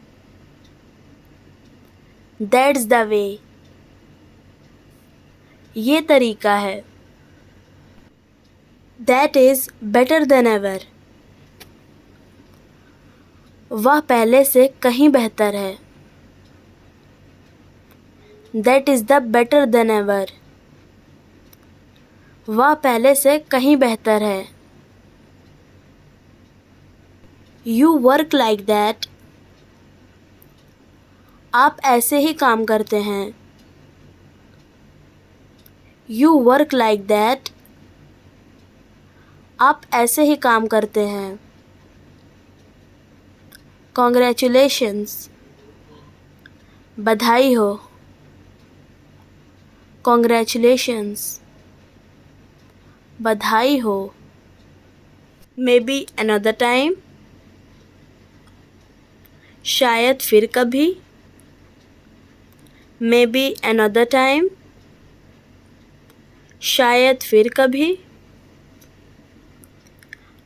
दैट्स द वे, ये तरीका है। That is better than ever, वह पहले से कहीं बेहतर है। That is the better than ever, वह पहले से कहीं बेहतर है। यू वर्क लाइक दैट, आप ऐसे ही काम करते हैं। यू वर्क लाइक दैट, आप ऐसे ही काम करते हैं। कॉन्ग्रेचुलेशंस, बधाई हो। कॉन्ग्रेचुलेशंस, बधाई हो। मे बी अनदर टाइम, शायद फिर कभी। मे बी अनदर टाइम, शायद फिर कभी।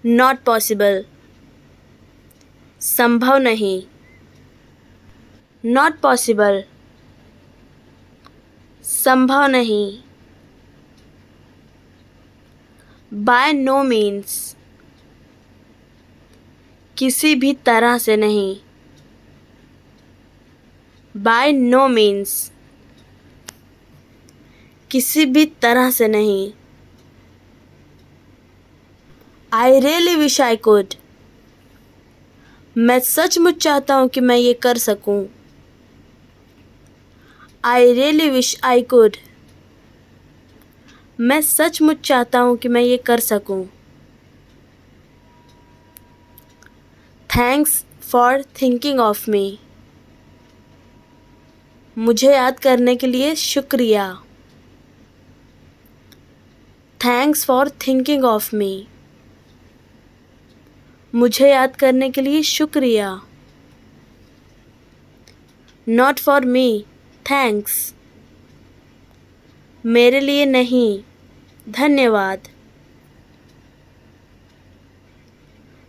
नॉट पॉसिबल, संभव नहीं। नॉट पॉसिबल, संभव नहीं। बाय नो मीन्स, किसी भी तरह से नहीं। बाय नो मीन्स, किसी भी तरह से नहीं। I really wish I could, मैं सचमुच चाहता हूँ कि मैं ये कर सकूँ। I really wish I could, मैं सचमुच चाहता हूँ कि मैं ये कर सकूँ। Thanks for thinking of me, मुझे याद करने के लिए शुक्रिया। Thanks for thinking of me, मुझे याद करने के लिए शुक्रिया। नॉट फॉर मी, थैंक्स, मेरे लिए नहीं, धन्यवाद।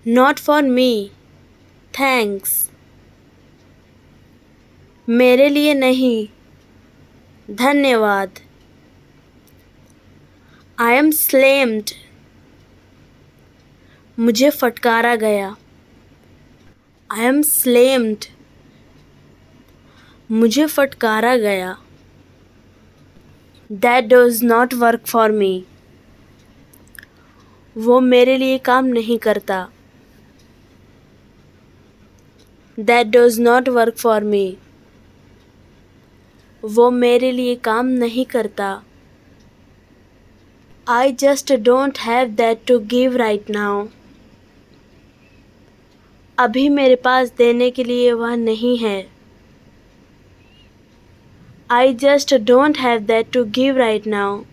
नॉट फॉर मी, थैंक्स, मेरे लिए नहीं, धन्यवाद। आई एम स्लेम्ड, मुझे फटकारा गया। आई एम स्लेम्ड, मुझे फटकारा गया। That does not work for me, वो मेरे लिए काम नहीं करता। That does not work for me, वो मेरे लिए काम नहीं करता। I just don't have that to give right now, अभी मेरे पास देने के लिए वह नहीं है। I just don't have that to give right now,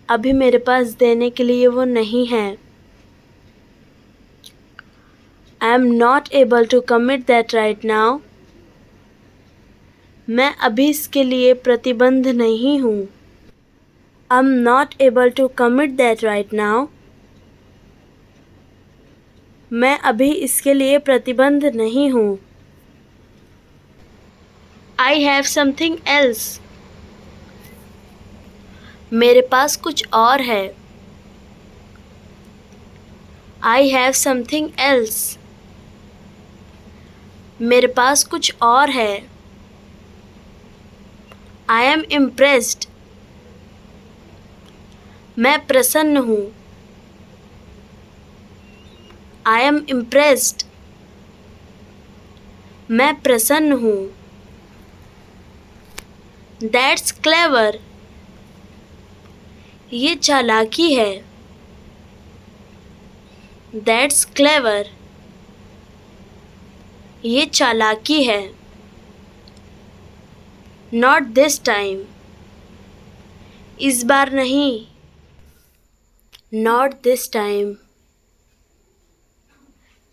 अभी मेरे पास देने के लिए वो नहीं है। I am not able to commit that right now, मैं अभी इसके लिए प्रतिबद्ध नहीं हूँ। I am not able to commit that right now, मैं अभी इसके लिए प्रतिबद्ध नहीं हूँ। आई हैव समथिंग एल्स, मेरे पास कुछ और है। आई हैव समथिंग एल्स, मेरे पास कुछ और है। आई एम इम्प्रेस्ड, मैं प्रसन्न हूँ। आई एम इम्प्रेस्ड, मैं प्रसन्न हूँ। दैट्स क्लेवर, ये चालाकी है। दैट्स क्लेवर, ये चालाकी है। नॉट दिस टाइम, इस बार नहीं। नॉट दिस टाइम,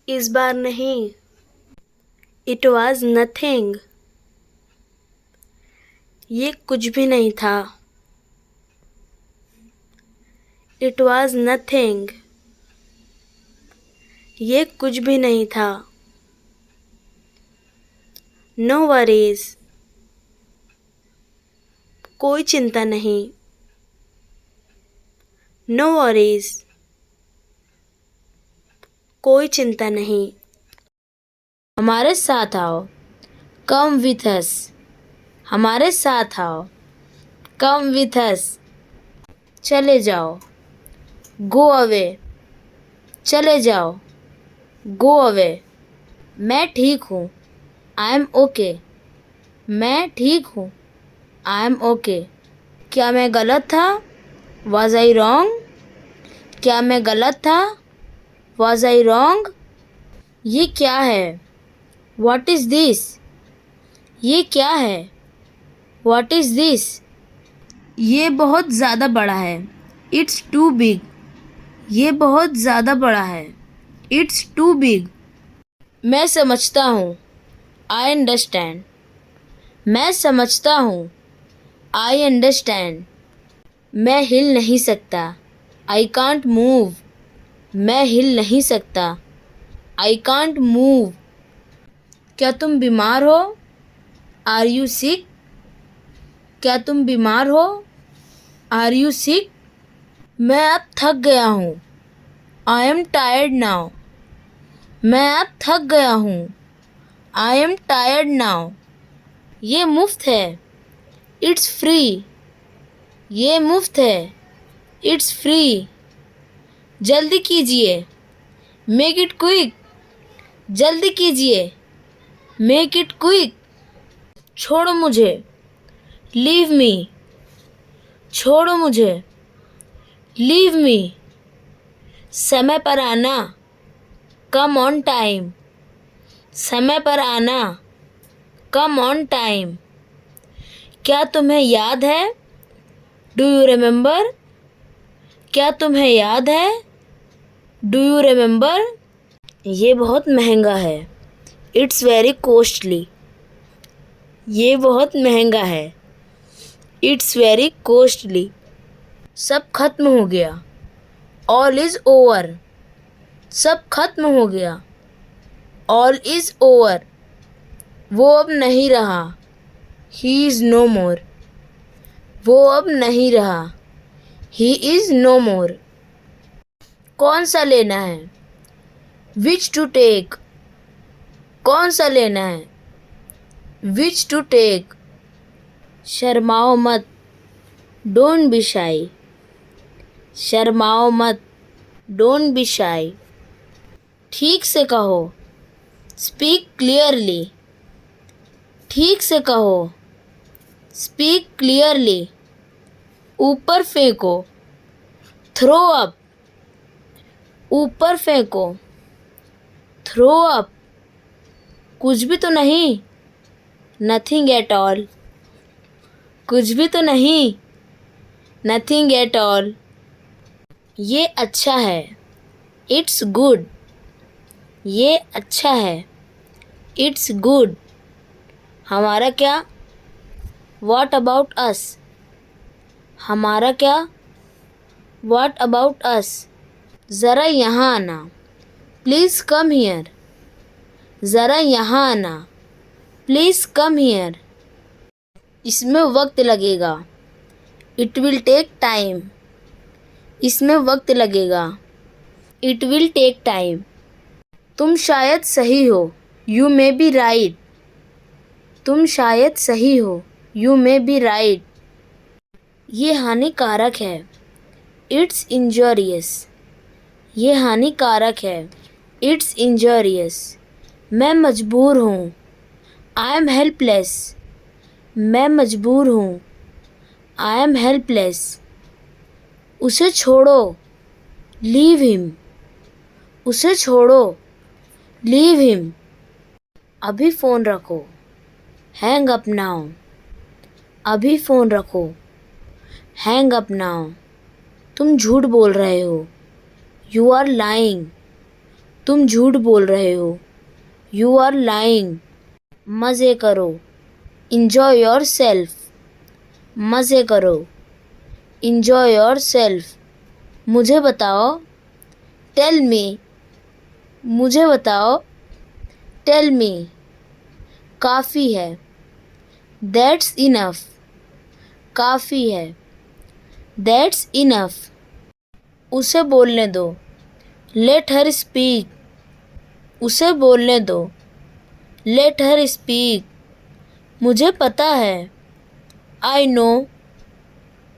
इस बार नहीं। इट वॉज नथिंग, ये कुछ भी नहीं था। इट वॉज नथिंग, ये कुछ भी नहीं था। नो वरीज, कोई चिंता नहीं। नो वरीज, कोई चिंता नहीं। हमारे साथ आओ, कम विथ अस। हमारे साथ आओ, कम विथ अस। चले जाओ, गो अवे। चले जाओ, गो अवे। मैं ठीक हूँ, आई एम ओके। मैं ठीक हूँ, आई एम ओके। क्या मैं गलत था? Was I wrong? क्या मैं गलत था? Was I wrong? ये क्या है? What is this? ये क्या है? What is this? ये बहुत ज़्यादा बड़ा है। It's too big. ये बहुत ज़्यादा बड़ा है। It's too big. मैं समझता हूँ, आई अंडरस्टैंड। मैं समझता हूँ, आई अंडरस्टैंड। मैं हिल नहीं सकता, आई कांट मूव। मैं हिल नहीं सकता, आई कांट मूव। क्या तुम बीमार हो? Are you sick? क्या तुम बीमार हो? Are you sick? मैं अब थक गया हूँ, आई एम टायर्ड नाउ। मैं अब थक गया हूँ, आई एम टायर्ड नाउ। ये मुफ्त है, इट्स फ्री। ये मुफ्त है, इट्स फ्री। जल्दी कीजिए, मेक इट क्विक। जल्दी कीजिए, मेक इट क्विक। छोड़ो मुझे, लीव मी। छोड़ो मुझे, लीव मी। समय पर आना, कम ऑन टाइम। समय पर आना, कम ऑन टाइम। क्या तुम्हें याद है? Do you remember? क्या तुम्हें याद है? Do you remember? ये बहुत महंगा है, इट्स वेरी कॉस्टली। ये बहुत महंगा है, इट्स वेरी कॉस्टली। सब खत्म हो गया, ऑल इज़ ओवर। सब खत्म हो गया, ऑल इज़ ओवर। वो अब नहीं रहा, ही इज़ नो मोर। वो अब नहीं रहा, ही इज़ नो मोर। कौन सा लेना है? विच टू टेक। कौन सा लेना है? विच टू टेक। शर्माओ मत, डोंट बी शाई। शर्माओ मत, डोंट बी शाई। ठीक से कहो, स्पीक क्लियरली। ठीक से कहो, स्पीक क्लियरली। ऊपर फेंको, थ्रो अप। ऊपर फेंको, थ्रो अप। कुछ भी तो नहीं, नथिंग एट ऑल। कुछ भी तो नहीं, नथिंग एट ऑल। ये अच्छा है, इट्स गुड। ये अच्छा है, इट्स गुड। हमारा क्या? What about us. हमारा क्या? What about us. ज़रा यहाँ आना, प्लीज़ कम हियर। ज़रा यहाँ आना, प्लीज़ कम हियर। इसमें वक्त लगेगा, इट विल टेक टाइम। इसमें वक्त लगेगा, इट विल टेक टाइम। तुम शायद सही हो, यू मे बी राइट। तुम शायद सही हो, यू मे बी राइट। ये हानिकारक है, इट्स इंजurious। ये हानिकारक है, इट्स इंजurious। मैं मजबूर हूँ, आई एम हेल्पलेस। मैं मजबूर हूँ, आई एम हेल्पलेस। उसे छोड़ो, लीव हिम। उसे छोड़ो, लीव हिम। अभी फ़ोन रखो, हैंग अप नाउ। अभी फ़ोन रखो, हैंग अप नाउ। तुम झूठ बोल रहे हो, यू आर लाइंग। तुम झूठ बोल रहे हो, यू आर लाइंग। मज़े करो, इंजॉय योर सेल्फ। मज़े करो, इंजॉय योर सेल्फ। मुझे बताओ, टेल मी। मुझे बताओ, टेल मी। काफ़ी है। That's enough. काफ़ी है। That's enough. उसे बोलने दो। Let her speak. उसे बोलने दो। Let her speak. मुझे पता है। I know.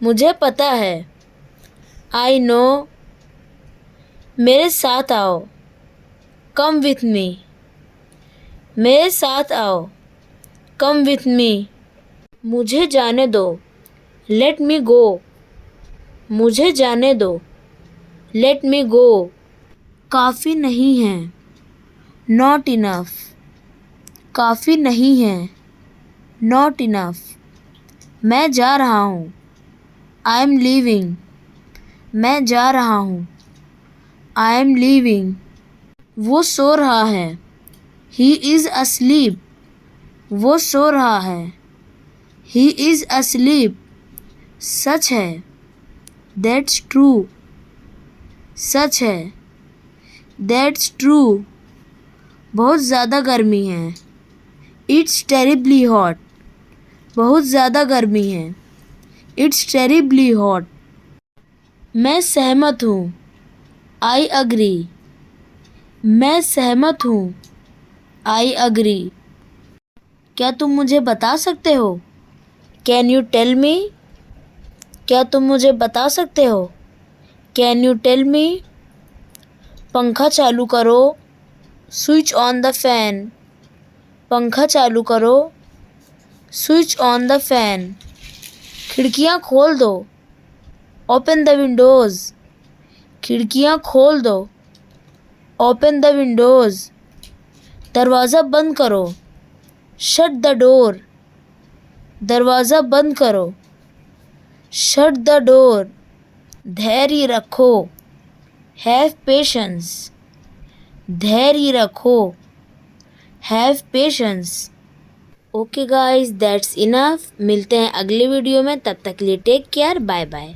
मुझे पता है। I know. मेरे साथ आओ। Come with me. मेरे साथ आओ। Come with me. मुझे जाने दो। Let me go. मुझे जाने दो। Let me go. काफ़ी नहीं है। Not enough. काफ़ी नहीं है। Not enough. मैं जा रहा हूँ। I am leaving. मैं जा रहा हूँ। I am leaving. वो सो रहा है। He is asleep. वो सो रहा है। He is asleep. सच है। That's true. सच है। That's true. बहुत ज़्यादा गर्मी है। It's terribly hot. बहुत ज़्यादा गर्मी है। It's terribly hot. मैं सहमत हूँ। I agree. मैं सहमत हूँ। I agree. क्या तुम मुझे बता सकते हो? Can you tell me? क्या तुम मुझे बता सकते हो? Can you tell me? पंखा चालू करो। Switch on the fan. पंखा चालू करो। Switch on the fan. खिड़कियाँ खोल दो। Open the Windows. खिड़कियाँ खोल दो। Open the Windows. दरवाज़ा बंद करो। Shut the door. दरवाज़ा बंद करो। Shut the door. धैर्य रखो। Have patience. धैर्य रखो। Have patience. Okay guys, that's enough. मिलते हैं अगले वीडियो में, तब तक के लिए टेक केयर। Bye bye.